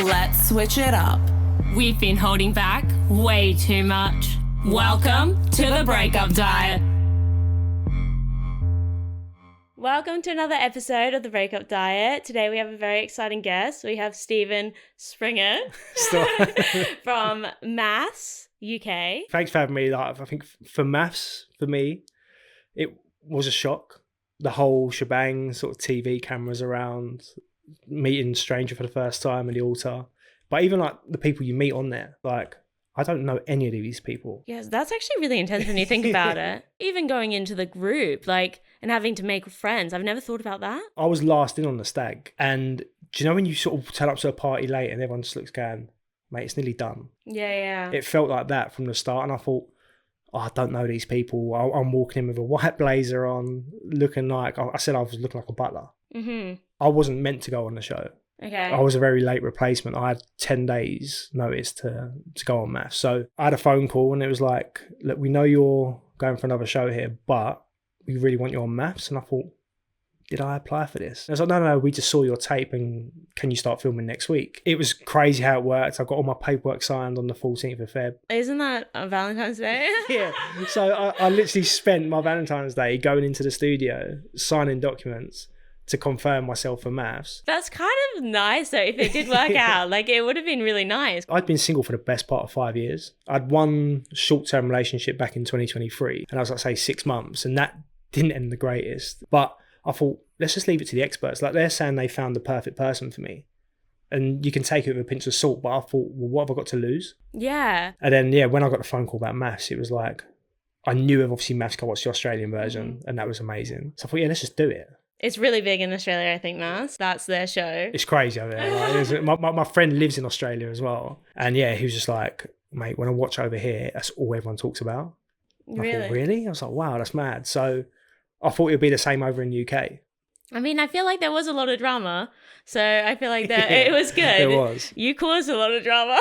let's switch it up. We've been holding back way too much. Welcome to the Breakup Diet. Welcome to another episode of the Breakup Diet. Today we have a very exciting guest. We have Steven Springett from MAFS UK. Thanks for having me. I think for MAFS, for me, it was a shock. The whole shebang, sort of TV cameras around, meeting a stranger for the first time at the altar. But even like the people you meet on there, like I don't know any of these people. Yes, that's actually really intense when you think about it. Even going into the group, like, and having to make friends. I've never thought about that. I was last in on the stag. And do you know when you sort of turn up to a party late and everyone just looks going, mate, it's nearly done. Yeah. It felt like that from the start. And I thought, oh, I don't know these people. I'm walking in with a white blazer on, looking like, I said I was looking like a butler. Mm-hmm. I wasn't meant to go on the show. Okay. I was a very late replacement. I had 10 days notice to go on MAFS. So I had a phone call and it was like, look, we know you're going for another show here, but we really want you on MAFS. And I thought, did I apply for this? And I was like, no, we just saw your tape and can you start filming next week? It was crazy how it worked. I got all my paperwork signed on the 14th of Feb. Isn't that Valentine's Day? Yeah. So I literally spent my Valentine's Day going into the studio, signing documents to confirm myself for MAFS. That's kind of nice though, if it did work out. Like, it would have been really nice. I'd been single for the best part of 5 years. I'd one short-term relationship back in 2023, and I was like, say, 6 months, and that didn't end the greatest. But I thought, let's just leave it to the experts. Like, they're saying they found the perfect person for me. And you can take it with a pinch of salt, but I thought, well, what have I got to lose? Yeah. And then, when I got the phone call about MAFS, it was like, I knew of obviously MAFS, I watched the Australian version, and that was amazing. So I thought, yeah, let's just do it. It's really big in Australia, I think, MAFS. That's their show. It's crazy over there. Like, my friend lives in Australia as well. And yeah, he was just like, mate, when I watch over here, that's all everyone talks about. Really? I thought, really? I was like, wow, that's mad. So I thought it would be the same over in the UK. I mean, I feel like there was a lot of drama. So I feel like that it was good. It was. You caused a lot of drama.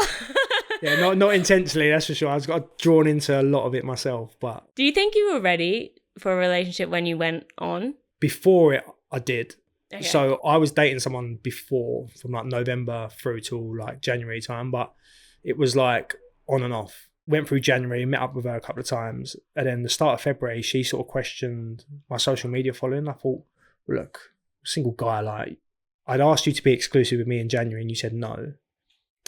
Yeah, not intentionally, that's for sure. I got drawn into a lot of it myself. But do you think you were ready for a relationship when you went on? Before it, I did. Okay. So I was dating someone before from like November through till like January time, but it was like on and off. Went through January, met up with her a couple of times, and then the start of February, she sort of questioned my social media following. I thought, look, single guy, like, I'd asked you to be exclusive with me in January and you said no.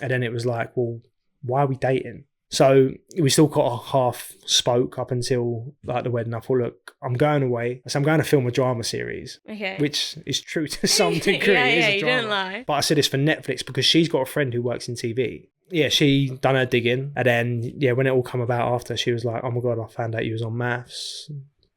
And then it was like, well, why are we dating? So we still got a half spoke up until like the wedding. I thought, look, I'm going away. So I'm going to film a drama series, okay, which is true to some degree. yeah, you didn't lie. But I said it's for Netflix because she's got a friend who works in TV. Yeah, she done her digging. And then, yeah, when it all come about after, she was like, oh my God, I found out you was on MAFS.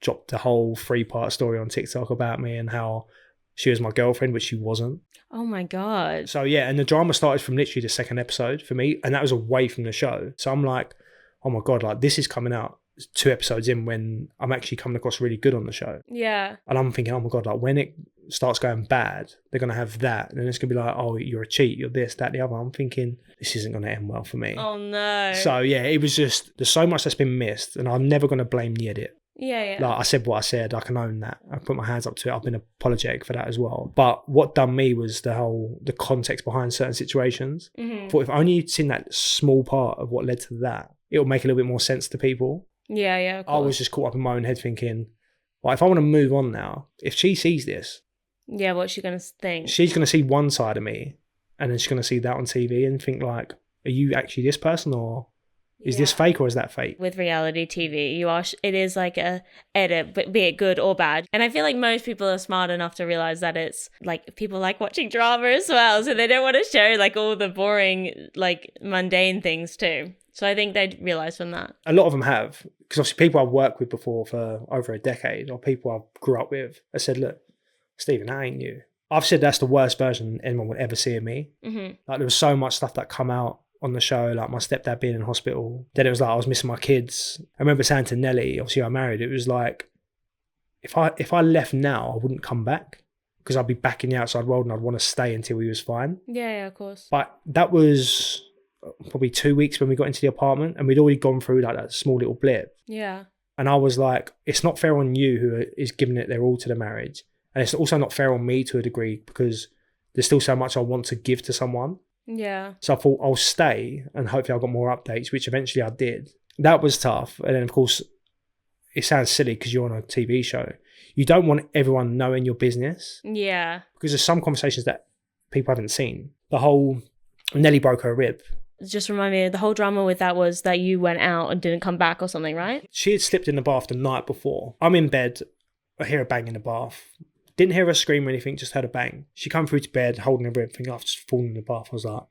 Dropped the whole 3-part story on TikTok about me and how she was my girlfriend, which she wasn't. Oh my God. So yeah, and the drama started from literally the second episode for me, and that was away from the show. So I'm like, oh my God, like this is coming out 2 episodes in when I'm actually coming across really good on the show. Yeah. And I'm thinking, oh my God, like when it starts going bad, they're going to have that. And then it's going to be like, oh, you're a cheat, you're this, that, the other. I'm thinking, this isn't going to end well for me. Oh no. So yeah, it was just, there's so much that's been missed, and I'm never going to blame the edit. Yeah. Like I said what I said, I can own that. I put my hands up to it. I've been apologetic for that as well. But what done me was the context behind certain situations. Mm-hmm. I thought if only you'd seen that small part of what led to that, it'll make a little bit more sense to people. Yeah. I was just caught up in my own head thinking, well, if I want to move on now, if she sees this, yeah, what's she going to think? She's going to see one side of me and then she's going to see that on TV and think like, are you actually this person, or is this fake, or is that fake? With reality TV, it is like a edit, but be it good or bad. And I feel like most people are smart enough to realize that it's like people like watching drama as well, so they don't want to show like all the boring, like mundane things too. So I think they'd realize from that. A lot of them have, because obviously people I've worked with before for over a decade, or people I grew up with, I said, look, Steven, that ain't you. I've said that's the worst version anyone would ever see of me. Mm-hmm. Like there was so much stuff that come out on the show, like my stepdad being in hospital. Then it was like I was missing my kids. I remember saying to Nelly, obviously I married, it was like, if I left now, I wouldn't come back because I'd be back in the outside world and I'd want to stay until he was fine. Yeah, of course. But that was probably 2 weeks when we got into the apartment, and we'd already gone through like that small little blip. Yeah. And I was like, it's not fair on you who is giving it their all to the marriage. And it's also not fair on me to a degree because there's still so much I want to give to someone. Yeah. So I thought I'll stay and hopefully I got more updates, which eventually I did. That was tough. And then of course, it sounds silly because you're on a TV show. You don't want everyone knowing your business. Yeah. Because there's some conversations that people haven't seen. The whole Nelly broke her rib. Just remind me, the whole drama with that was that you went out and didn't come back or something, right? She had slipped in the bath the night before. I'm in bed. I hear a bang in the bath. Didn't hear her scream or anything, just heard a bang. She come through to bed holding her rib, thinking I've just fallen in the bath. I was like,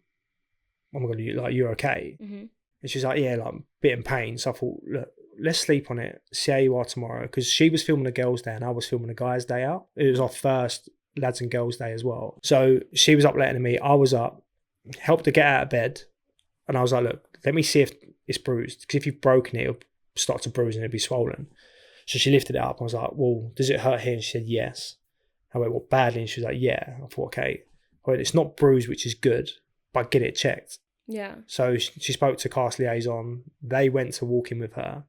oh my God, you're okay? Mm-hmm. And she's like, yeah, like a bit in pain. So I thought, look, let's sleep on it, see how you are tomorrow. Because she was filming a girls' day and I was filming a guys' day out. It was our first lads and girls' day as well. So she was up later than me. I was up, helped her get out of bed. And I was like, look, let me see if it's bruised. Because if you've broken it, it'll start to bruise and it'll be swollen. So she lifted it up. I was like, well, does it hurt here? And she said, yes. I went, well, badly? And she was like, yeah. I thought, okay. I went, it's not bruised, which is good, but get it checked. Yeah. So she spoke to cast liaison. They went to walk in with her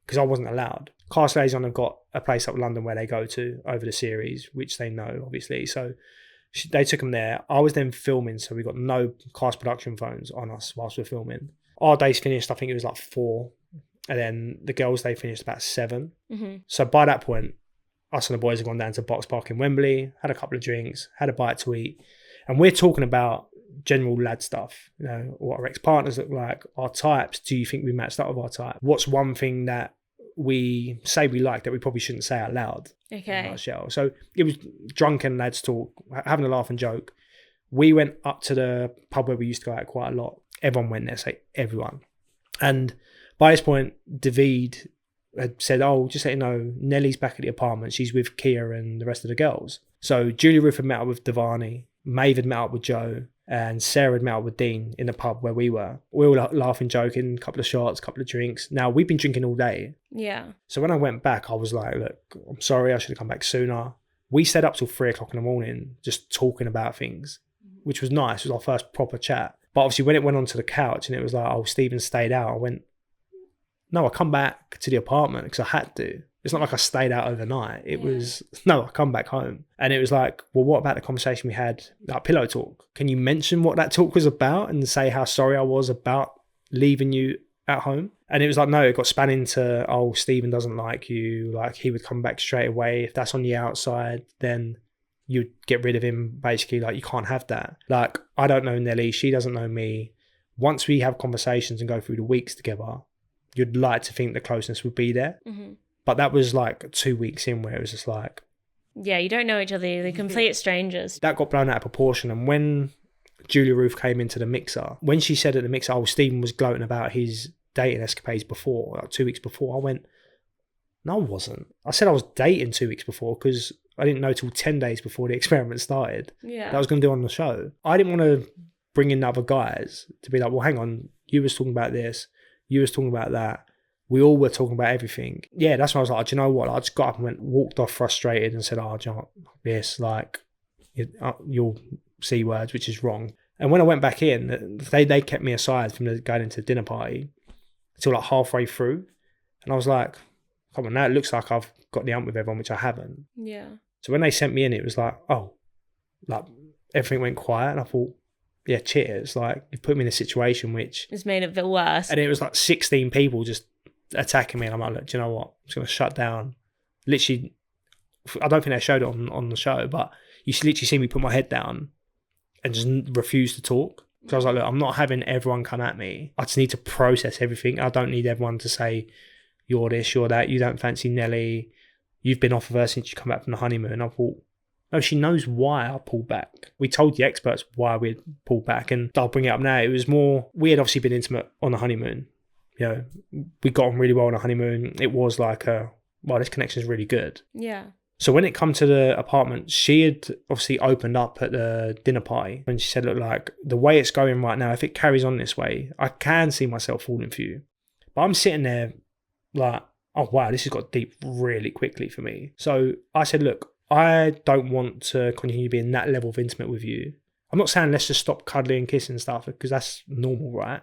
because I wasn't allowed. Cast liaison have got a place up in London where they go to over the series, which they know, obviously. So they took them there. I was then filming, so we got no cast production phones on us whilst we're filming. Our days finished, I think it was like 4. And then the girls' day finished about 7. Mm-hmm. So by that point, us and the boys had gone down to Box Park in Wembley, had a couple of drinks, had a bite to eat. And we're talking about general lad stuff, you know, what our ex-partners look like, our types. Do you think we matched up with our type? What's one thing that we say we like that we probably shouldn't say out loud? Okay. So it was drunken lads talk, having a laugh and joke. We went up to the pub where we used to go out quite a lot. Everyone went there, say everyone. And by this point, David had said, oh, just let you know, Nelly's back at the apartment. She's with Kia and the rest of the girls. So Julia Ruth had met up with Devani, Maeve had met up with Joe, and Sarah had met up with Dean in the pub where we were. We were laughing, joking, a couple of shots, a couple of drinks. Now, we've been drinking all day. Yeah. So when I went back, I was like, look, I'm sorry, I should have come back sooner. We stayed up till 3 o'clock in the morning just talking about things, which was nice. It was our first proper chat. But obviously when it went onto the couch and it was like, oh, Steven stayed out, I went, no, I come back to the apartment because I had to. It's not like I stayed out overnight. It was, no, I come back home. And it was like, well, what about the conversation we had, like pillow talk? Can you mention what that talk was about and say how sorry I was about leaving you at home? And it was like, no, it got span into, oh, Steven doesn't like you. Like he would come back straight away. If that's on the outside, then you'd get rid of him. Basically, like you can't have that. Like I don't know Nelly. She doesn't know me. Once we have conversations and go through the weeks together, you'd like to think the closeness would be there. Mm-hmm. But that was like 2 weeks in where it was just like... Yeah, you don't know each other. They're complete strangers. That got blown out of proportion. And when Julia Ruth came into the mixer, when she said at the mixer, oh, Stephen was gloating about his dating escapades before, like 2 weeks before, I went, no, I wasn't. I said I was dating 2 weeks before because I didn't know till 10 days before the experiment started that I was going to do on the show. I didn't want to bring in other guys to be like, well, hang on, you was talking about this, you was talking about that. We all were talking about everything. Yeah, that's when I was like, do you know what? I just got up and walked off frustrated and said, oh, do you know what? This, like, you'll see words, which is wrong. And when I went back in, they kept me aside from going into the dinner party until like halfway through. And I was like, come on, now it looks like I've got the hump with everyone, which I haven't. Yeah. So when they sent me in, it was like, oh, like everything went quiet. And I thought, yeah, cheers. Like, you've put me in a situation which... It's made it a bit worse. And it was like 16 people just attacking me. And I'm like, look, do you know what? I'm just going to shut down. Literally, I don't think they showed it on the show, but you literally see me put my head down and just refuse to talk. So I was like, look, I'm not having everyone come at me. I just need to process everything. I don't need everyone to say, you're this, you're that, you don't fancy Nelly, you've been off of her since you come back from the honeymoon. I thought, no, she knows why I pulled back. We told the experts why we'd pulled back, and I'll bring it up now. It was more, we had obviously been intimate on the honeymoon. You know, we got on really well on the honeymoon. It was like, well, this connection is really good. Yeah. So when it come to the apartment, she had obviously opened up at the dinner party and she said, look, like the way it's going right now, if it carries on this way, I can see myself falling for you. But I'm sitting there like, oh wow, this has got deep really quickly for me. So I said, look, I don't want to continue being that level of intimate with you. I'm not saying let's just stop cuddling and kissing and stuff, because that's normal, right?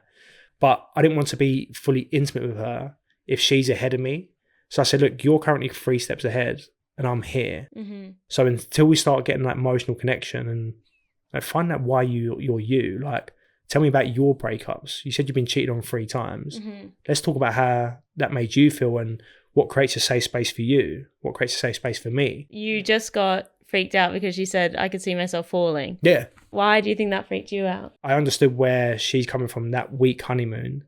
But I didn't want to be fully intimate with her if she's ahead of me. So I said, look, you're currently 3 steps ahead and I'm here. Mm-hmm. So until we start getting that emotional connection and like, find out why you're you, like Tell me about your breakups. You said you've been cheated on 3 times. Let's talk about how that made you feel and what creates a safe space for you, what creates a safe space for me. You just got freaked out because you said, I could see myself falling. Yeah. Why do you think that freaked you out? I understood where she's coming from. That week honeymoon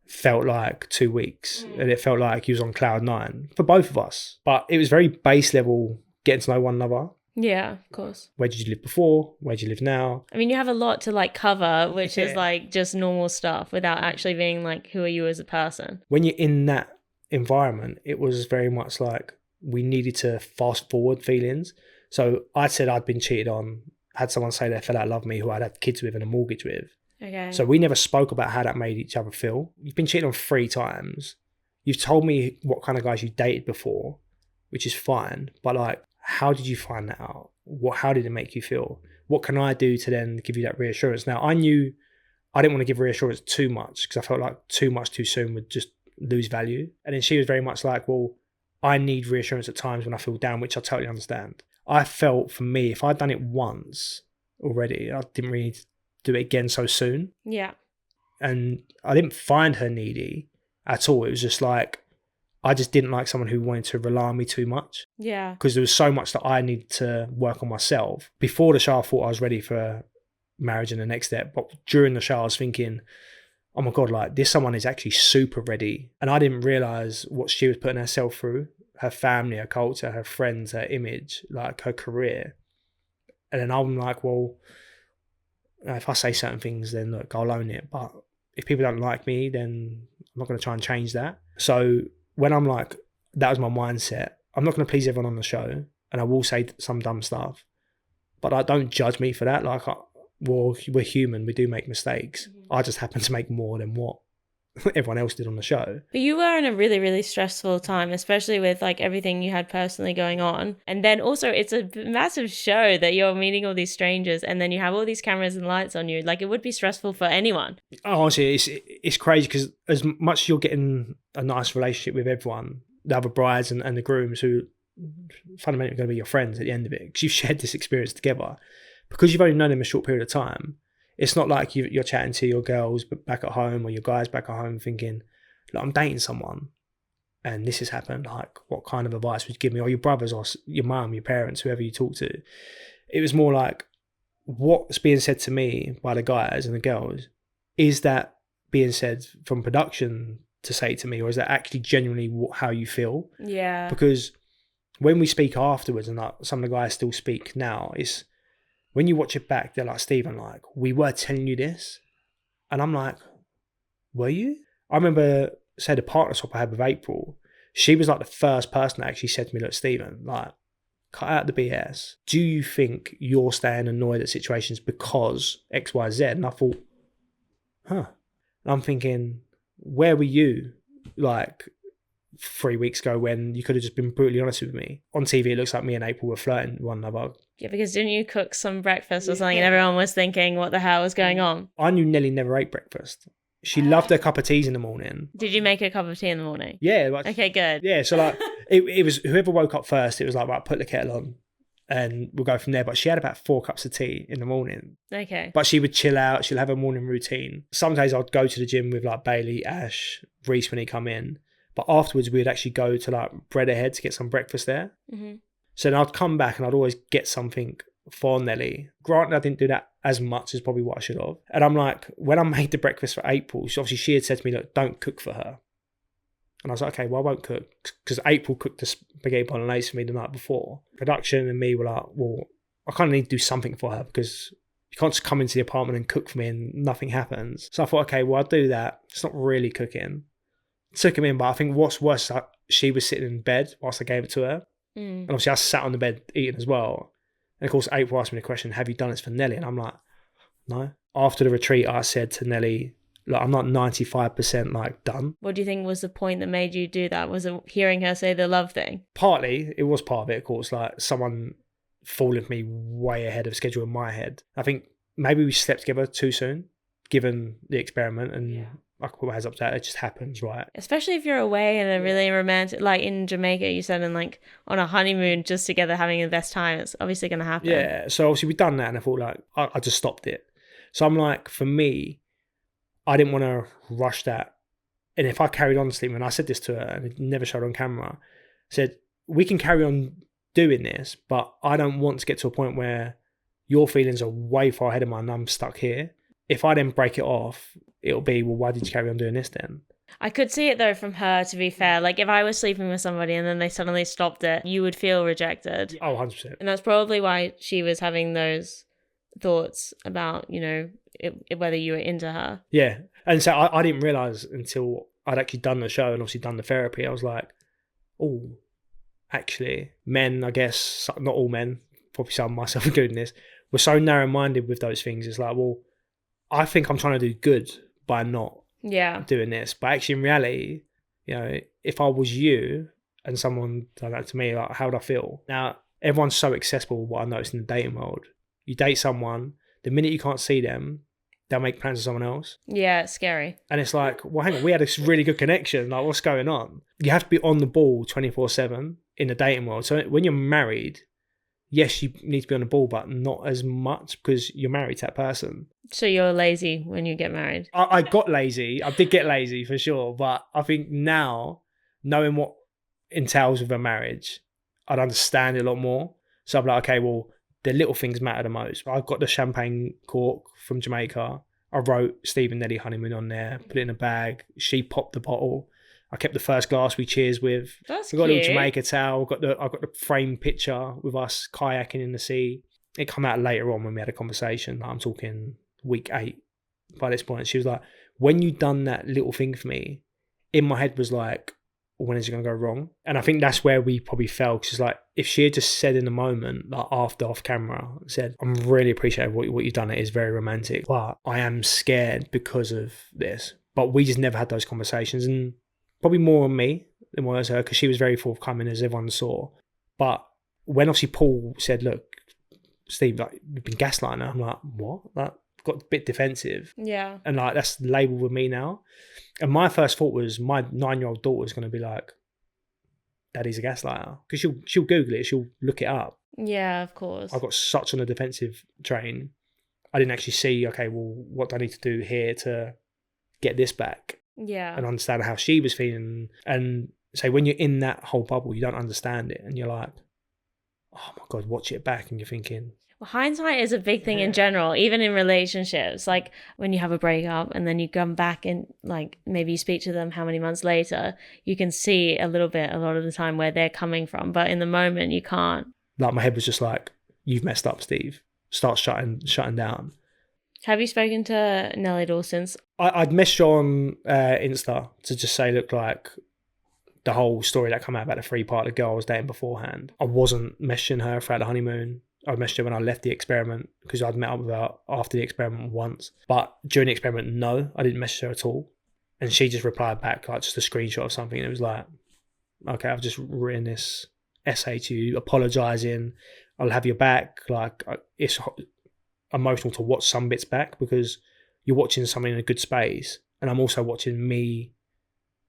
felt like 2 weeks, and it felt like he was on cloud 9 for both of us. But it was very base level, getting to know one another. Yeah, of course. Where did you live before? Where do you live now? I mean, you have a lot to like cover, which is like just normal stuff without actually being like, who are you as a person? When you're in that environment, it was very much like we needed to fast forward feelings. So I said I'd been cheated on, had someone say they fell out of love with me who I'd had kids with and a mortgage with. Okay. So we never spoke about how that made each other feel. You've been cheated on 3 times. You've told me what kind of guys you dated before, which is fine. But like, how did you find that out? How did it make you feel? What can I do to then give you that reassurance? Now, I knew I didn't want to give reassurance too much because I felt like too much too soon would just lose value. And then she was very much like, well, I need reassurance at times when I feel down, which I totally understand. I felt for me, if I'd done it once already, I didn't really do it again so soon. Yeah. And I didn't find her needy at all. It was just like, I just didn't like someone who wanted to rely on me too much. Yeah. Because there was so much that I needed to work on myself. Before the show, I thought I was ready for marriage and the next step. But during the show, I was thinking, oh my God, like this someone is actually super ready. And I didn't realize what she was putting herself through, her family, her culture, her friends, her image, like her career. And then I'm like, well, if I say certain things, then look, I'll own it. But if people don't like me, then I'm not going to try and change that. So when I'm like, that was my mindset. I'm not going to please everyone on the show, and I will say some dumb stuff, but I don't judge me for that. Like, well, we're human. We do make mistakes. I just happen to make more than what everyone else did on the show. But you were in a really, really stressful time, especially with like everything you had personally going on. And then also it's a massive show that you're meeting all these strangers and then you have all these cameras and lights on you. Like it would be stressful for anyone. Honestly, it's crazy because as much as you're getting a nice relationship with everyone, the other brides and the grooms who fundamentally are going to be your friends at the end of it, because you've shared this experience together, because you've only known them a short period of time, it's not like you're chatting to your girls back at home or your guys back at home thinking, like, I'm dating someone and this has happened. Like, what kind of advice would you give me? Or your brothers or your mum, your parents, whoever you talk to. It was more like, what's being said to me by the guys and the girls, is that being said from production to say to me, or is that actually genuinely how you feel? Yeah. Because when we speak afterwards, and like some of the guys still speak now, it's, when you watch it back, they're like, Steven, like, we were telling you this. And I'm like, were you? I remember, say, the partner swap I had with April, she was like the first person that actually said to me, look, Steven, like, cut out the BS. Do you think you're staying annoyed at situations because X, Y, Z? And I thought, huh. And I'm thinking, where were you, like, 3 weeks ago when you could have just been brutally honest with me? On TV, it looks like me and April were flirting with one another. Yeah, because didn't you cook some breakfast or something and everyone was thinking, what the hell was going on? I knew Nelly never ate breakfast. She loved her cup of teas in the morning. Did you make a cup of tea in the morning? Yeah. Like, okay, good. Yeah, so like, it was whoever woke up first, it was like, right, put the kettle on and we'll go from there. But she had about 4 cups of tea in the morning. Okay. But she would chill out. She'll have her morning routine. Some days I'd go to the gym with like Bailey, Ash, Reese when he come in. But afterwards, we would actually go to like Bread Ahead to get some breakfast there. Mm-hmm. So then I'd come back and I'd always get something for Nelly. Granted, I didn't do that as much as probably what I should have. And I'm like, when I made the breakfast for April, she had said to me, look, don't cook for her. And I was like, okay, well, I won't cook. Because April cooked the spaghetti bolognese for me the night before. Production and me were like, well, I kind of need to do something for her because you can't just come into the apartment and cook for me and nothing happens. So I thought, okay, well, I'll do that. It's not really cooking. Took him in, but I think what's worse, like, she was sitting in bed whilst I gave it to her. And obviously I sat on the bed eating as well. And of course, April asked me the question, have you done this for Nelly? And I'm like, no. After the retreat, I said to Nelly, look, I'm not 95% like done. What do you think was the point that made you do that? Was it hearing her say the love thing? Partly, it was part of it, of course, like someone falling for me way ahead of schedule in my head. I think maybe we slept together too soon, given the experiment, and I could put my heads up to that. It just happens, right? Especially if you're away in a really romantic, like in Jamaica, you said, and like on a honeymoon just together having the best time, it's obviously going to happen. Yeah, so obviously we've done that, and I thought like, I just stopped it. So I'm like, for me, I didn't want to rush that. And if I carried on sleeping, and I said this to her and it never showed on camera, I said, we can carry on doing this, but I don't want to get to a point where your feelings are way far ahead of mine and I'm stuck here. If I then break it off, it'll be, well, why did you carry on doing this then? I could see it though from her, to be fair. Like if I was sleeping with somebody and then they suddenly stopped it, you would feel rejected. Oh, 100%. And that's probably why she was having those thoughts about, you know, whether you were into her. Yeah. And so I didn't realise until I'd actually done the show and obviously done the therapy, I was like, oh, actually, men, I guess, not all men, probably some, myself including this, were so narrow-minded with those things. It's like, well, I think I'm trying to do good by not doing this. But actually, in reality, you know, if I was you and someone done that to me, like, how would I feel? Now, everyone's so accessible, what I noticed in the dating world. You date someone, the minute you can't see them, they'll make plans with someone else. Yeah, it's scary. And it's like, well, hang on, we had a really good connection. Like, what's going on? You have to be on the ball 24/7 in the dating world. So when you're married, yes, you need to be on the ball, but not as much because you're married to that person. So you're lazy when you get married? I got lazy. I did get lazy for sure. But I think now, knowing what entails with a marriage, I'd understand it a lot more. So I'm like, okay, well, the little things matter the most. I've got the champagne cork from Jamaica. I wrote Steve and Nelly honeymoon on there, put it in a bag. She popped the bottle. I kept the first glass we cheers with. That's We got cute. a little Jamaica towel. I got the framed picture with us kayaking in the sea. It come out later on when we had a conversation. I'm talking week 8. By this point, she was like, when you done that little thing for me, in my head was like, when is it going to go wrong? And I think that's where we probably fell. Because it's like, if she had just said in the moment, like after off camera, said, I'm really appreciative what you've done. It is very romantic, but I am scared because of this. But we just never had those conversations. And probably more on me than what it was her, because she was very forthcoming, as everyone saw. But when obviously Paul said, look, Steve, like, you've been gaslighting her, I'm like, what? Like, got a bit defensive. Yeah. And like, that's labelled with me now. And my first thought was my 9-year-old daughter's going to be like, Daddy's a gaslighter. Because she'll Google it, she'll look it up. Yeah, of course. I got such on a defensive train. I didn't actually see, okay, well, what do I need to do here to get this back? Yeah. And understand how she was feeling. And say, when you're in that whole bubble, you don't understand it. And you're like, oh my God, watch it back. And you're thinking, Well, hindsight is a big thing in general, even in relationships. Like when you have a breakup and then you come back and like maybe you speak to them how many months later, you can see a little bit, a lot of the time, where they're coming from. But in the moment, you can't. like, my head was just like, you've messed up, Steve. Start shutting down. Have you spoken to Nelly at all since? I'd messaged her on Insta to just say, look, like, the whole story that came out about the 3-part of the girl I was dating beforehand. I wasn't messaging her throughout the honeymoon. I messaged her when I left the experiment because I'd met up with her after the experiment once. But during the experiment, no, I didn't message her at all. And she just replied back, like, just a screenshot of something. And it was like, okay, I've just written this essay to you, apologising. I'll have your back. Like, it's emotional to watch some bits back because you're watching something in a good space. And I'm also watching me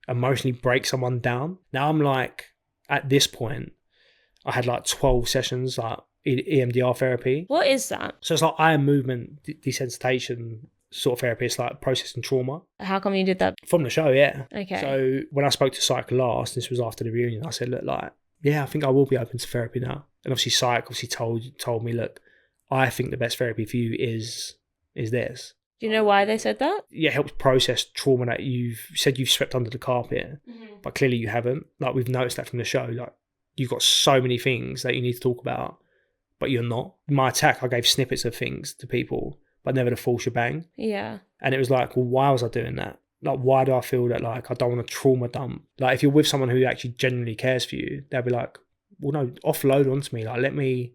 emotionally break someone down. Now I'm like, at this point, I had like 12 sessions, like EMDR therapy. What is that? So it's like eye and movement desensitization sort of therapy. It's like processing trauma. How come you did that? From the show, yeah. Okay. So when I spoke to Psych last, this was after the reunion, I said, look, like, yeah, I think I will be open to therapy now. And obviously Psych told me, look, I think the best therapy for you is this. Do you know why they said that? Yeah, it helps process trauma that you've said you've swept under the carpet, but clearly you haven't. Like, we've noticed that from the show. Like, you've got so many things that you need to talk about, but you're not. My attack, I gave snippets of things to people, but never the full shebang. Yeah. And it was like, well, why was I doing that? Like, why do I feel that, like, I don't want to trauma dump? Like, if you're with someone who actually genuinely cares for you, they'll be like, well, no, offload onto me. Like, let me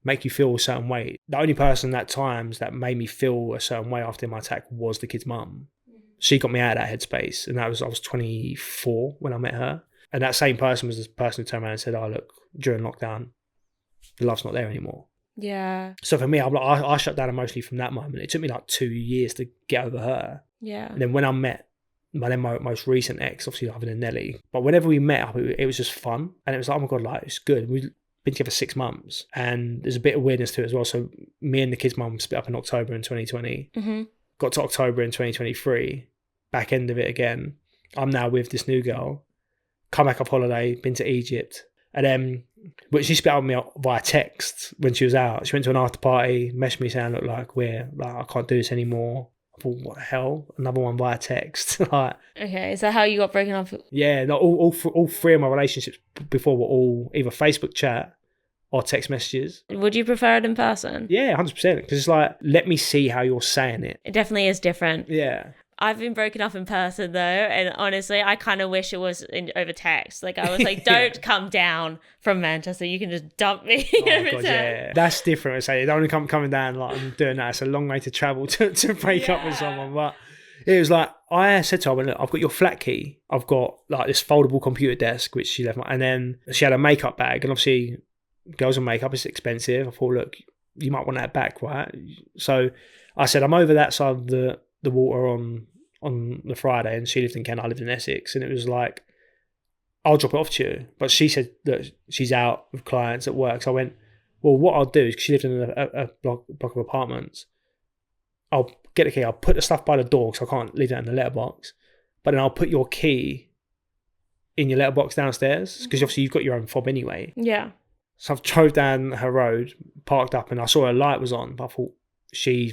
make you feel a certain way. The only person at times that made me feel a certain way after my attack was the kid's mum. She got me out of that headspace. And I was 24 when I met her. And that same person was the person who turned around and said, oh, look, during lockdown, the love's not there anymore. Yeah. So for me, I shut down emotionally from that moment. It took me like 2 years to get over her. Yeah. And then when I met my most recent ex, obviously other than Nelly, but whenever we met up, it was just fun. And it was like, oh my God, like, it's good. been together 6 months, and there's a bit of weirdness to it as well. So me and the kid's mum split up in October in 2020. Mm-hmm. Got to October in 2023, back end of it again. I'm now with this new girl. Come back off holiday, been to Egypt. And then, but she split up with me via text when she was out. She went to an after party, messaged me saying, look, like, I can't do this anymore. I thought, what the hell? Another one via text. Like, Okay, is that how you got broken up? yeah, no, all three of my relationships before were all either Facebook chat or text messages. Would you prefer it in person? Yeah, 100%. Because it's like, let me see how you're saying it. It definitely is different. Yeah. I've been broken up in person though, and honestly, I kind of wish it was over text. Like, I was like, don't come down from Manchester. You can just dump me over God, text. yeah. That's different. I say, don't only coming down like I'm doing that. It's a long way to travel to break up with someone. But it was like, I said to her, look, I've got your flat key. I've got like this foldable computer desk, which she left. And then she had a makeup bag. And obviously, girls and makeup is expensive. I thought, look, you might want that back, right? So I said, I'm over that side of the water on the Friday, and she lived in Kent, I lived in Essex, and it was like, I'll drop it off to you. But she said that she's out with clients at work. So I went, well, what I'll do is, because she lived in a block of apartments, I'll get the key, I'll put the stuff by the door because I can't leave that in the letterbox, but then I'll put your key in your letterbox downstairs, because obviously you've got your own fob anyway. Yeah. So I've drove down her road, parked up, and I saw her light was on, but I thought, she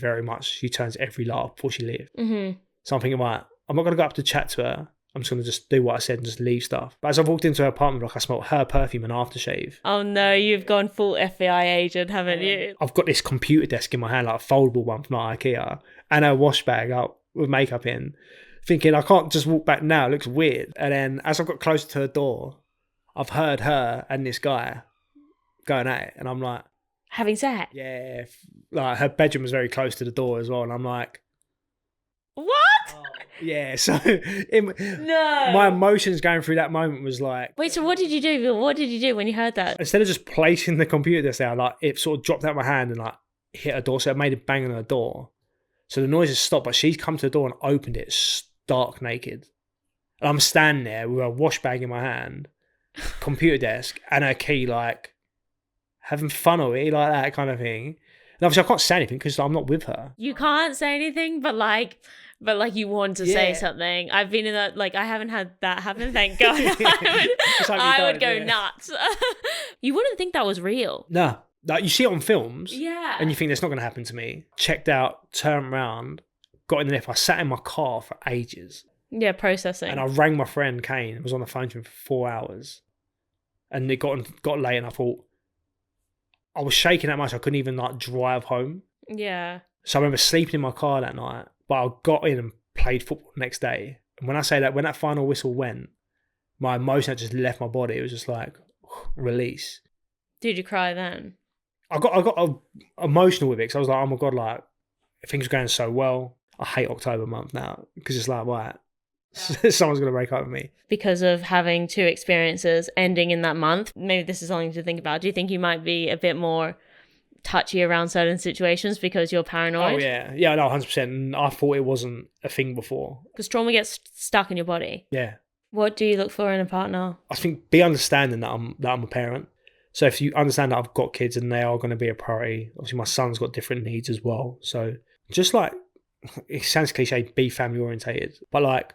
turns every light off before she leaves. Mm-hmm. So I'm thinking, right, I'm not going to go up to chat to her. I'm just going to just do what I said and just leave stuff. But as I walked into her apartment block, I smelled her perfume and aftershave. Oh no, you've gone full FBI agent, haven't you? I've got this computer desk in my hand, like a foldable one from like IKEA, and a wash bag out with makeup in, thinking I can't just walk back now. It looks weird. And then as I've got closer to her door, I've heard her and this guy going at it. And I'm like... Having sex? Yeah. Like, her bedroom was very close to the door as well. And I'm like... What? Oh, yeah, so No. my emotions going through that moment was like... Wait, so what did you do? What did you do when you heard that? Instead of just placing the computer desk there, like, it sort of dropped out of my hand and like hit her door, so it made a bang on her door. So the noise has stopped, but she's come to the door and opened it stark naked. And I'm standing there with a wash bag in my hand, computer desk, and her key, like, having fun with it, like that kind of thing. And obviously I can't say anything because I'm not with her. You can't say anything, but you want to say something. I've been in that, like, I haven't had that happen, thank God. I would go nuts. You wouldn't think that was real. No. Like, you see it on films. Yeah. And you think that's not going to happen to me. Checked out, turned around, got in the lift. I sat in my car for ages. Yeah, processing. And I rang my friend Kane. I was on the phone to him for 4 hours. And it got late, and I thought, I was shaking that much I couldn't even like drive home. Yeah. So I remember sleeping in my car that night, but I got in and played football the next day. And when I say that, when that final whistle went, my emotion had just left my body. It was just like, release. Did you cry then? I got emotional with it because I was like, oh my God, like, things were going so well. I hate October month now because it's like, right, someone's going to break up with me. Because of having two experiences ending in that month, maybe this is something to think about. Do you think you might be a bit more touchy around certain situations because you're paranoid? Oh, yeah. Yeah, no, 100%. And I thought it wasn't a thing before. Because trauma gets stuck in your body. Yeah. What do you look for in a partner? I think be understanding that I'm a parent. So if you understand that I've got kids and they are going to be a priority, obviously my son's got different needs as well. So just like, it sounds cliche, be family orientated, but like,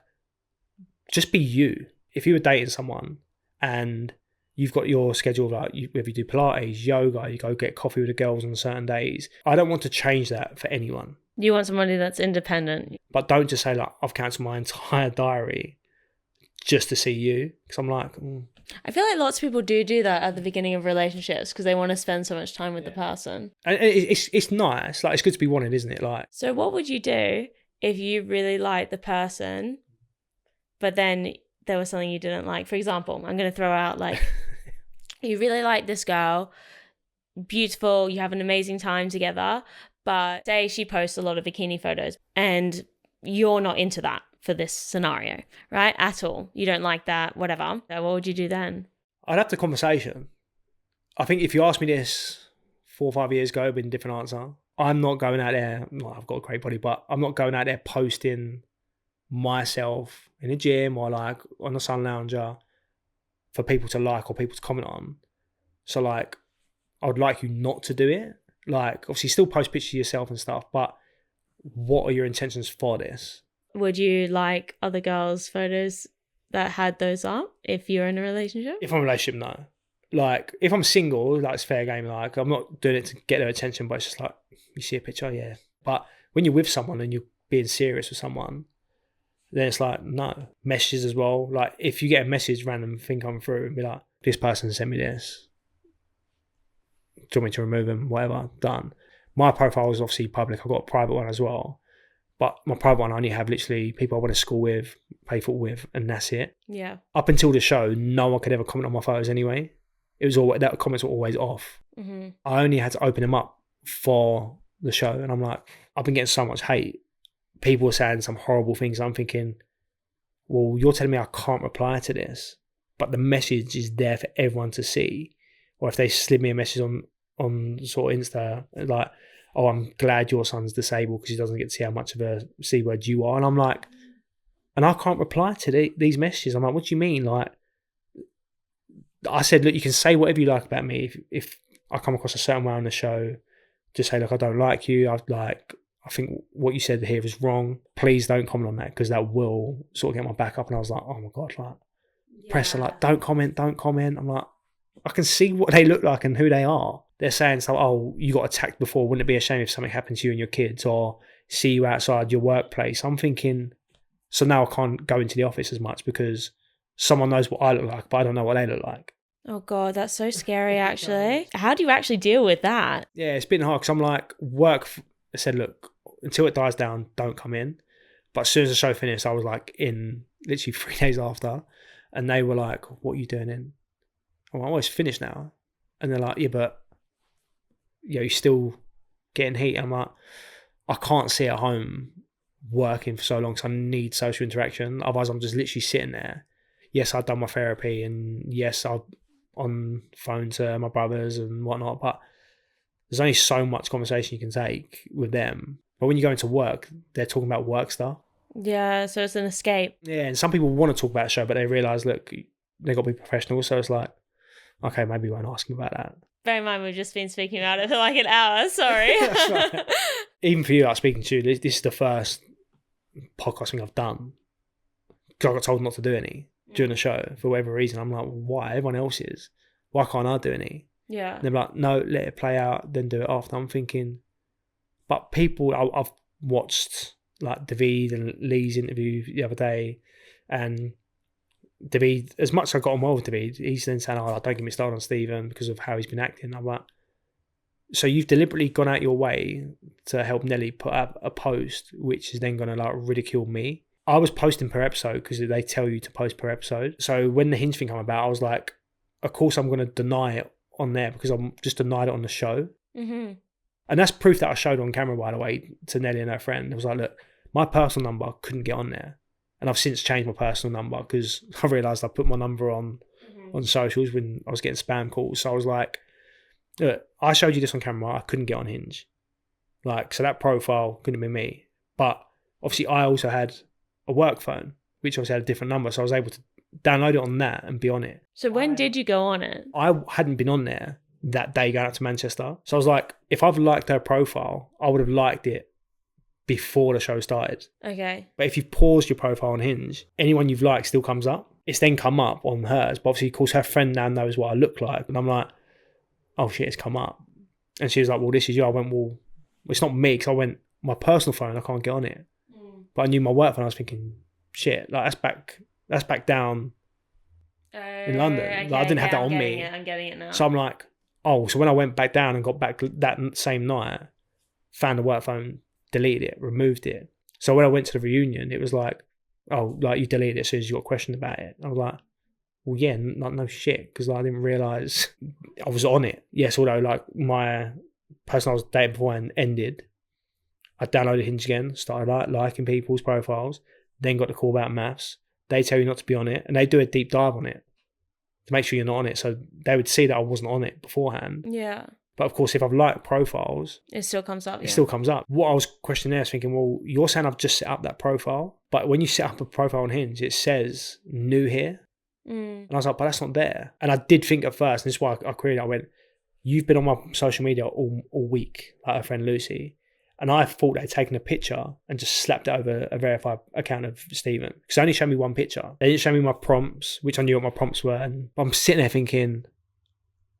just be you. If you were dating someone and you've got your schedule, like whether you do Pilates, yoga, you go get coffee with the girls on certain days, I don't want to change that for anyone. You want somebody that's independent. But don't just say like, I've cancelled my entire diary just to see you. Because I'm like... I feel like lots of people do that at the beginning of relationships because they want to spend so much time with the person. And it's nice. Like, it's good to be wanted, isn't it? Like, so what would you do if you really liked the person, but then there was something you didn't like? For example, I'm going to throw out like, you really like this girl, beautiful, you have an amazing time together, but say she posts a lot of bikini photos and you're not into that for this scenario, right? At all. You don't like that, whatever. So what would you do then? I'd have the conversation. I think if you asked me this 4 or 5 years ago, it'd been a different answer. I'm not going out there, well, I've got a great body, but I'm not going out there posting myself in a gym or like on a sun lounger for people to like or people to comment on. So like, I would like you not to do it. Like, obviously still post pictures of yourself and stuff, but what are your intentions for this? Would you like other girls' photos that had those up if you're in a relationship? If I'm in a relationship, no. Like, if I'm single, like, it's fair game. Like, I'm not doing it to get their attention, but it's just like, you see a picture, yeah. But when you're with someone and you're being serious with someone, then it's like, no. Messages as well. Like, if you get a message, random thing come through and be like, this person sent me this. Do you want me to remove them? Whatever, done. My profile is obviously public. I've got a private one as well. But my private one, I only have literally people I went to school with, play football with, and that's it. Yeah. Up until the show, no one could ever comment on my photos anyway. It was all that comments were always off. Mm-hmm. I only had to open them up for the show, and I'm like, I've been getting so much hate. People were saying some horrible things. I'm thinking, well, you're telling me I can't reply to this, but the message is there for everyone to see. Or if they slid me a message on sort of Insta, like, oh, I'm glad your son's disabled because he doesn't get to see how much of a C word you are. And I'm like, and I can't reply to these messages. I'm like, what do you mean? Like, I said, look, you can say whatever you like about me. If I come across a certain way on the show, just say, look, I don't like you. I think what you said here is wrong. Please don't comment on that because that will sort of get my back up. And I was like, oh my God, like, press like, don't comment. I'm like, I can see what they look like and who they are. They're saying, so, oh, you got attacked before. Wouldn't it be a shame if something happened to you and your kids, or see you outside your workplace? I'm thinking, so now I can't go into the office as much because someone knows what I look like, but I don't know what they look like. Oh God, that's so scary actually. How do you actually deal with that? Yeah, it's been hard because I'm like, I said, look, until it dies down, don't come in. But as soon as the show finished, I was like in literally 3 days after, and they were like, what are you doing in? I'm like, oh, it's finished now. And they're like, yeah, but you're still getting heat. I'm like, I can't sit at home working for so long, so I need social interaction. Otherwise, I'm just literally sitting there. Yes, I've done my therapy, and yes, I've on phone to my brothers and whatnot, but there's only so much conversation you can take with them. But when you go into work, they're talking about work stuff. Yeah, so it's an escape. Yeah, and some people want to talk about the show, but they realise, look, they've got to be professional. So it's like, okay, maybe we won't ask them about that. Bear in mind, we've just been speaking about it for like an hour. Sorry. That's right. Even for you, like speaking to you, this is the first podcasting I've done because I got told not to do any during the show for whatever reason. I'm like, why? Everyone else is. Why can't I do any? Yeah. And they're like, no, let it play out, then do it after. I'm thinking, but people, I've watched like David and Lee's interview the other day, and David, as much as I got on well with David, he's then saying, oh, don't get me started on Steven because of how he's been acting. I'm like, so you've deliberately gone out your way to help Nelly put up a post which is then going to like ridicule me. I was posting per episode because they tell you to post per episode. So when the Hinge thing came about, I was like, of course I'm going to deny it on there because I'm just denied it on the show. Mm-hmm. And that's proof that I showed on camera, by the way, to Nelly and her friend. It was like, look, my personal number couldn't get on there. And I've since changed my personal number because I realised I put my number on socials when I was getting spam calls. So I was like, look, I showed you this on camera. I couldn't get on Hinge. Like, so that profile couldn't have been me. But obviously I also had a work phone, which obviously had a different number. So I was able to download it on that and be on it. So when did you go on it? I hadn't been on there that day going out to Manchester. So I was like, if I've liked her profile, I would have liked it before the show started. Okay. But if you've paused your profile on Hinge, anyone you've liked still comes up. It's then come up on hers. But obviously, of course, her friend now knows what I look like. And I'm like, oh shit, it's come up. And she was like, well, this is you. I went, well, it's not me. Because I went, my personal phone, I can't get on it. But I knew my work phone. I was thinking, shit, like that's back down in London. Okay, Like, I didn't have that on me. I'm getting it now. So I'm like, oh, so when I went back down and got back that same night, found the work phone, deleted it, removed it. So when I went to the reunion, it was like, oh, like you deleted it as soon as you got questioned about it. I was like, well, yeah, no shit, because I didn't realise I was on it. Yes, although like my person I was dating before ended, I downloaded Hinge again, started liking people's profiles, then got the call about MAFS. They tell you not to be on it, and they do a deep dive on it to make sure you're not on it. So they would see that I wasn't on it beforehand. Yeah. But of course, if I've liked profiles, it still comes up. It still comes up. What I was questioning there is thinking, well, you're saying I've just set up that profile, but when you set up a profile on Hinge, it says new here. And I was like, but that's not there. And I did think at first, and this is why I queried it, I went, you've been on my social media all week, like her friend Lucy. And I thought they'd taken a picture and just slapped it over a verified account of Steven. Because they only showed me one picture. They didn't show me my prompts, which I knew what my prompts were. And I'm sitting there thinking,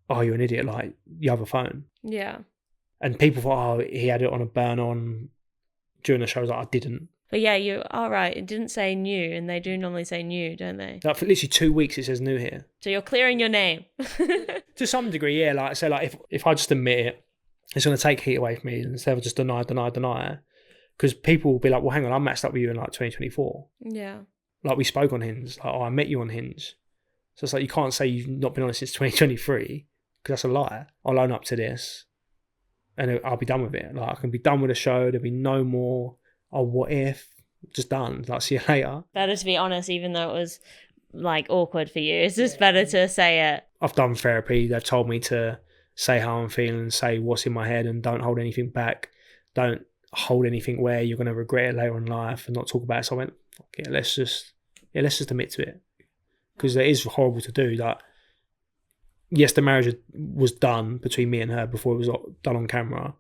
oh, you're an idiot. Like, you have a phone. Yeah. And people thought, oh, he had it on a burn on during the show. I was like, I didn't. But yeah, you're all right. It didn't say new, and they do normally say new, don't they? Like, for literally 2 weeks, it says new here. So you're clearing your name. To some degree, yeah. Like, so, like, if I just admit it, it's going to take heat away from me instead of just deny. Because people will be like, well, hang on, I matched up with you in like 2024. Yeah. Like, we spoke on Hinge. Like, oh, I met you on Hinge. So it's like, you can't say you've not been on it since 2023 because that's a lie. I'll own up to this and I'll be done with it. Like, I can be done with the show. There'll be no more, oh, what if? Just done. Like, see you later. Better to be honest, even though it was like awkward for you. It's just better to say it. I've done therapy. They've told me to say how I'm feeling, say what's in my head, and don't hold anything back. Don't hold anything where you're going to regret it later in life and not talk about it. So I went, fuck it, let's just admit to it. Because it is horrible to do. Like, yes, the marriage was done between me and her before it was done on camera.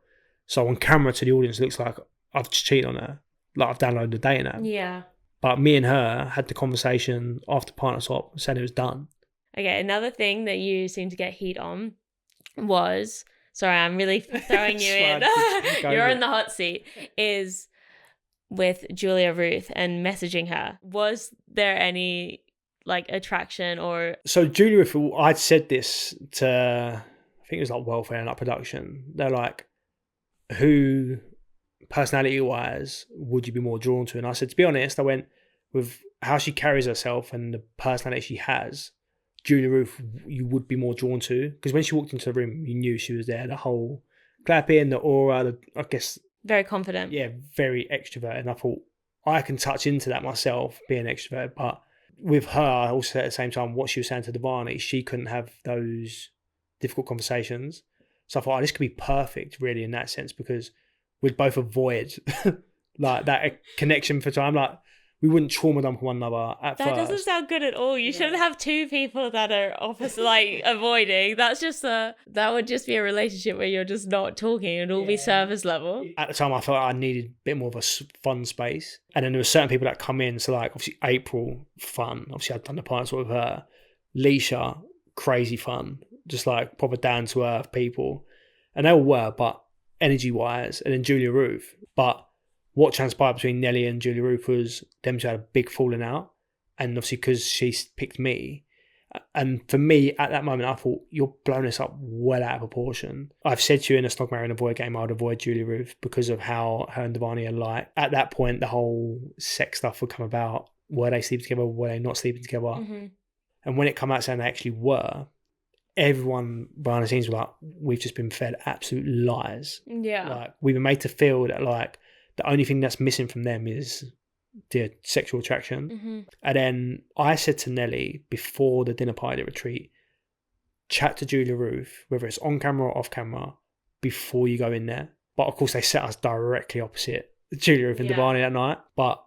So on camera to the audience, it looks like I've just cheated on her. Like, I've downloaded the dating app. Yeah. But me and her had the conversation after partner swap, said it was done. Okay, another thing that you seem to get heat on was, sorry, I'm really throwing you in. You're in the hot seat. Is with Julia Ruth and messaging her. Was there any like attraction or? So Julia Ruth, I'd said this to, I think it was like Welfare and like production. They're like, who personality wise would you be more drawn to? And I said, to be honest, I went with how she carries herself and the personality she has. Julia Ruth, you would be more drawn to, because when she walked into the room, you knew she was there. The whole clapping, the aura, I guess. Very confident. Yeah, very extrovert. And I thought, I can touch into that myself, being extrovert. But with her, I also at the same time, what she was saying to Devani, she couldn't have those difficult conversations. So I thought, oh, this could be perfect, really, in that sense, because we'd both avoid like that connection for time. Like, we wouldn't trauma dump one another at first. That doesn't sound good at all. You shouldn't have two people that are opposite, like avoiding. That's just that would just be a relationship where you're just not talking. It'd all be surface level. At the time, I felt I needed a bit more of a fun space. And then there were certain people that come in. So like, obviously April, fun. Obviously I'd done the partner swap with her. Leisha, crazy fun. Just like proper down to earth people. And they all were, but energy wise. And then Julia Ruth. But what transpired between Nelly and Julia Ruth was them two had a big falling out. And obviously because she picked me. And for me, at that moment, I thought, you're blowing this up well out of proportion. I've said to you in a Stock, Marry and Avoid game, I would avoid Julia Ruth because of how her and Devani are like. At that point, the whole sex stuff would come about. Were they sleeping together? Were they not sleeping together? Mm-hmm. And when it came out saying they actually were, everyone behind the scenes were like, we've just been fed absolute lies. Yeah. Like, we've been made to feel that like the only thing that's missing from them is the sexual attraction. Mm-hmm. And then I said to Nelly before the dinner party retreat, chat to Julia Ruth, whether it's on camera or off camera, before you go in there. But of course they set us directly opposite Julia Ruth and Devani that night. But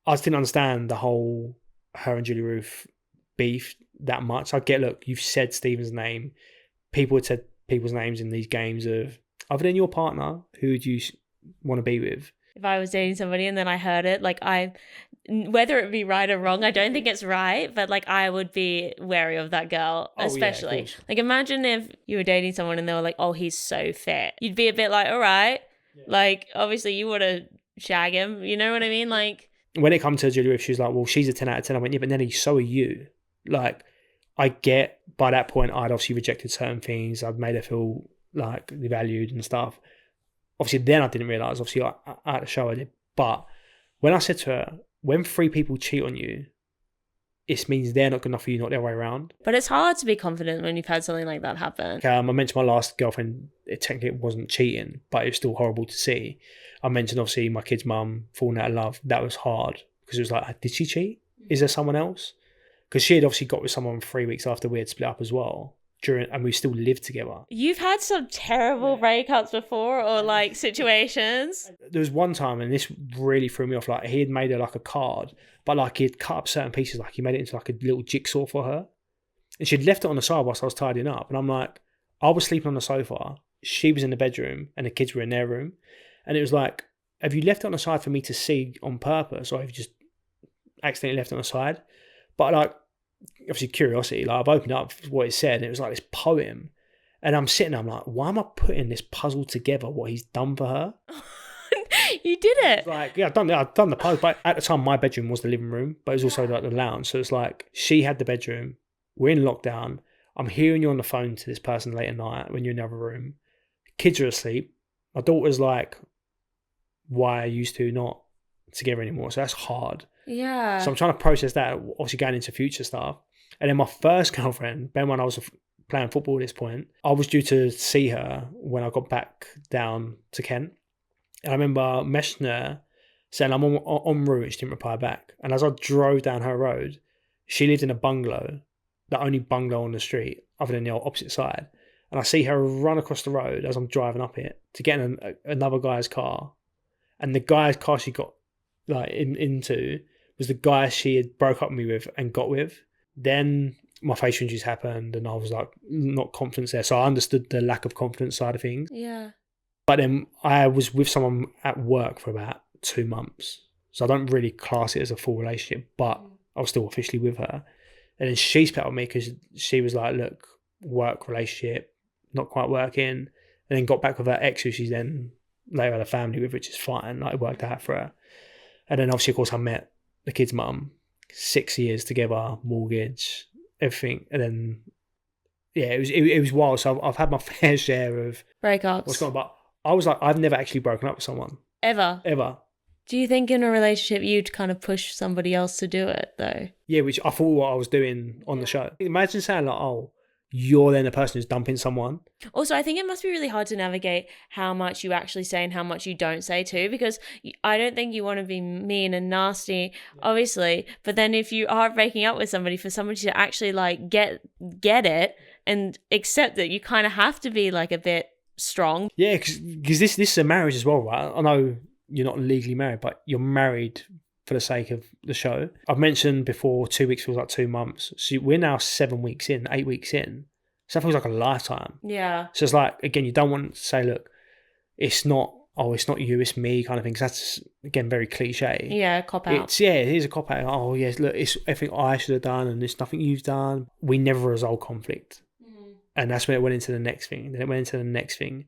I just didn't understand the whole her and Julia Ruth beef that much. I get, look, you've said Steven's name. People had said people's names in these games of, other than your partner, who would you want to be with? If I was dating somebody and then I heard it, like whether it be right or wrong, I don't think it's right, but like I would be wary of that girl, especially. Yeah, like imagine if you were dating someone and they were like, oh, he's so fit. You'd be a bit like, all right. Yeah. Like obviously you want to shag him, you know what I mean? Like when it comes to Julia Ruth, she was like, well, she's a 10 out of 10. I went, yeah, but Nelly, so are you. Like I get by that point, I'd obviously rejected certain things. I'd made her feel like devalued and stuff. Obviously, then I didn't realise. Obviously, at the show I did. But when I said to her, when 3 people cheat on you, it means they're not good enough for you, not the other way around. But it's hard to be confident when you've had something like that happen. I mentioned my last girlfriend, technically it wasn't cheating, but it was still horrible to see. I mentioned, obviously, my kid's mum falling out of love. That was hard because it was like, did she cheat? Is there someone else? Because she had obviously got with someone 3 weeks after we had split up as well. And we still lived together. You've had some terrible breakups before, or like situations. There was one time, and this really threw me off. Like he had made her like a card, but like he had cut up certain pieces. Like he made it into like a little jigsaw for her, and she'd left it on the side whilst I was tidying up. And I'm like, I was sleeping on the sofa, she was in the bedroom, and the kids were in their room. And it was like, have you left it on the side for me to see on purpose, or have you just accidentally left it on the side? But like, obviously curiosity, like I've opened up what it said, and it was like this poem. And I'm sitting there, I'm like, why am I putting this puzzle together, what he's done for her? You did it. Like, yeah, I've done the puzzle, but at the time my bedroom was the living room, but it was also like the lounge. So it's like, she had the bedroom, we're in lockdown, I'm hearing you on the phone to this person late at night when you're in the other room. Kids are asleep. My daughter's like, why are you two not together anymore? So that's hard. Yeah. So I'm trying to process that, obviously going into future stuff. And then my first girlfriend, Ben, when I was playing football at this point, I was due to see her when I got back down to Kent. And I remember messaging her saying I'm en route, and she didn't reply back. And as I drove down her road, she lived in a bungalow, the only bungalow on the street other than the opposite side. And I see her run across the road as I'm driving up it to get in another guy's car. And the guy's car she got like into was the guy she had broke up with me with and got with. Then my facial injuries happened, and I was like not confident there. So I understood the lack of confidence side of things. Yeah. But then I was with someone at work for about 2 months. So I don't really class it as a full relationship, but I was still officially with her. And then she split up with me because she was like, look, work relationship, not quite working. And then got back with her ex, who she then later had a family with, which is fine. Like, it worked out for her. And then obviously, of course, I met the kid's mum. 6 years together, mortgage, everything. And then, yeah, it was wild. So I've had my fair share of breakups. what's going on. But I was like, I've never actually broken up with someone. Ever. Do you think in a relationship you'd kind of push somebody else to do it though? Yeah, which I thought what I was doing on the show. Imagine saying like, oh, you're then the person who's dumping someone. Also, I think it must be really hard to navigate how much you actually say and how much you don't say too, because I don't think you want to be mean and nasty, obviously. But then if you are breaking up with somebody, for somebody to actually like get it and accept that, you kind of have to be like a bit strong. Yeah, because this is a marriage as well, right? I know you're not legally married, but you're married for the sake of the show. I've mentioned before 2 weeks feels like 2 months. So we're now 7 weeks in, 8 weeks in. So that feels like a lifetime. Yeah. So it's like, again, you don't want to say, look, it's not you, it's me kind of thing. 'Cause that's, again, very cliche. Yeah, cop out. It is a cop out. Oh, yes, look, it's everything I should have done and it's nothing you've done. We never resolve conflict. Mm-hmm. And that's when it went into the next thing. Then it went into the next thing.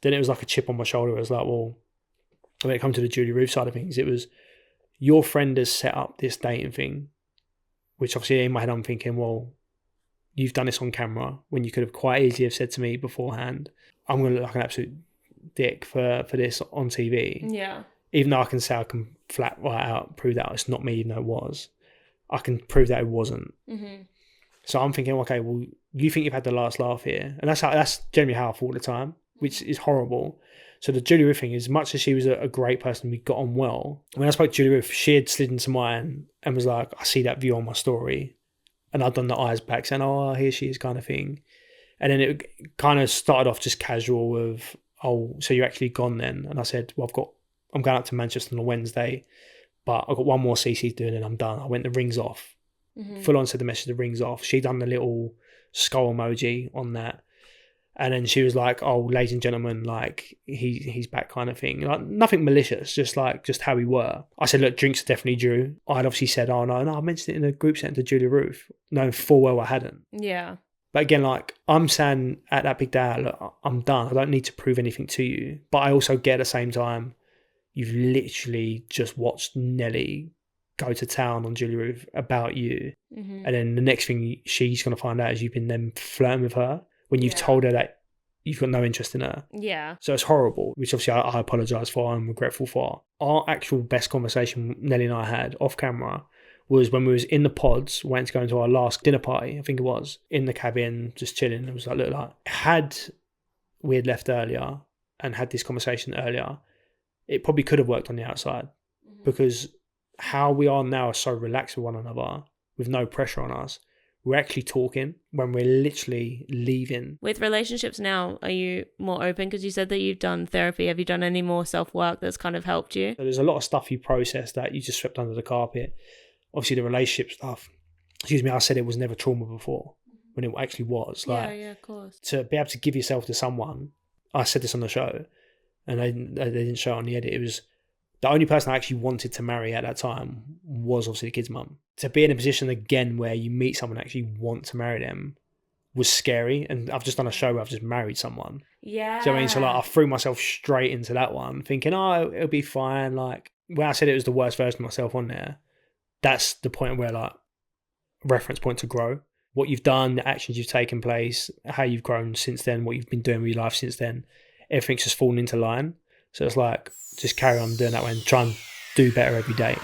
Then it was like a chip on my shoulder. It was like, well, when it comes to the Julie Ruth side of things, it was, your friend has set up this dating thing, which obviously in my head I'm thinking, well, you've done this on camera when you could have quite easily have said to me beforehand, I'm going to look like an absolute dick for this on TV. Yeah. Even though I can say I can flat right out prove that it's not me, even though it was. I can prove that it wasn't. Mm-hmm. So I'm thinking, okay, well, you think you've had the last laugh here. And that's generally how I thought at the time, which is horrible. So the Julie Ruth thing, as much as she was a great person, we got on well. When I spoke to Julie Ruth, she had slid into mine and was like, I see that view on my story. And I'd done the eyes back saying, oh, here she is kind of thing. And then it kind of started off just casual of, oh, so you're actually gone then? And I said, well, I'm going up to Manchester on a Wednesday, but I've got one more CC doing and I'm done. I went the rings off. Mm-hmm. Full on said the message, the rings off. She done the little skull emoji on that. And then she was like, oh, ladies and gentlemen, like, he's back kind of thing. Like, nothing malicious, just how we were. I said, look, drinks are definitely due. I'd obviously said, oh, no, I mentioned it in a group setting to Julie Ruth, knowing full well I hadn't. Yeah. But again, like, I'm saying at that big day out, look, I'm done. I don't need to prove anything to you. But I also get at the same time, you've literally just watched Nelly go to town on Julie Ruth about you. Mm-hmm. And then the next thing she's going to find out is you've been then flirting with her when you've told her that you've got no interest in her. Yeah. So it's horrible, which obviously I apologise for and I'm regretful for. Our actual best conversation Nelly and I had off camera was when we was in the pods, went to go into our last dinner party, I think it was, in the cabin, just chilling. It was like, look, like, had we had left earlier and had this conversation earlier, it probably could have worked on the outside. Mm-hmm. Because how we are now is so relaxed with one another, with no pressure on us. We're actually talking when we're literally leaving. With relationships now, are you more open? Because you said that you've done therapy. Have you done any more self-work that's kind of helped you? So there's a lot of stuff you process that you just swept under the carpet. Obviously, the relationship stuff. I said it was never trauma before. when it actually was. Like, yeah, of course. to be able to give yourself to someone, I said this on the show, and they didn't show it on the edit. It was the only person I actually wanted to marry at that time was obviously the kid's mum. To be in a position again where you meet someone and actually want to marry them was scary. And I've just done a show where I've just married someone. Yeah. Do you know what I mean? So like I threw myself straight into that one thinking, oh, it'll be fine. Like when I said it was the worst version of myself on there, that's the point where like reference point to grow. What you've done, the actions you've taken place, how you've grown since then, what you've been doing with your life since then, everything's just fallen into line. So it's like, just carry on doing that way and try and do better every day.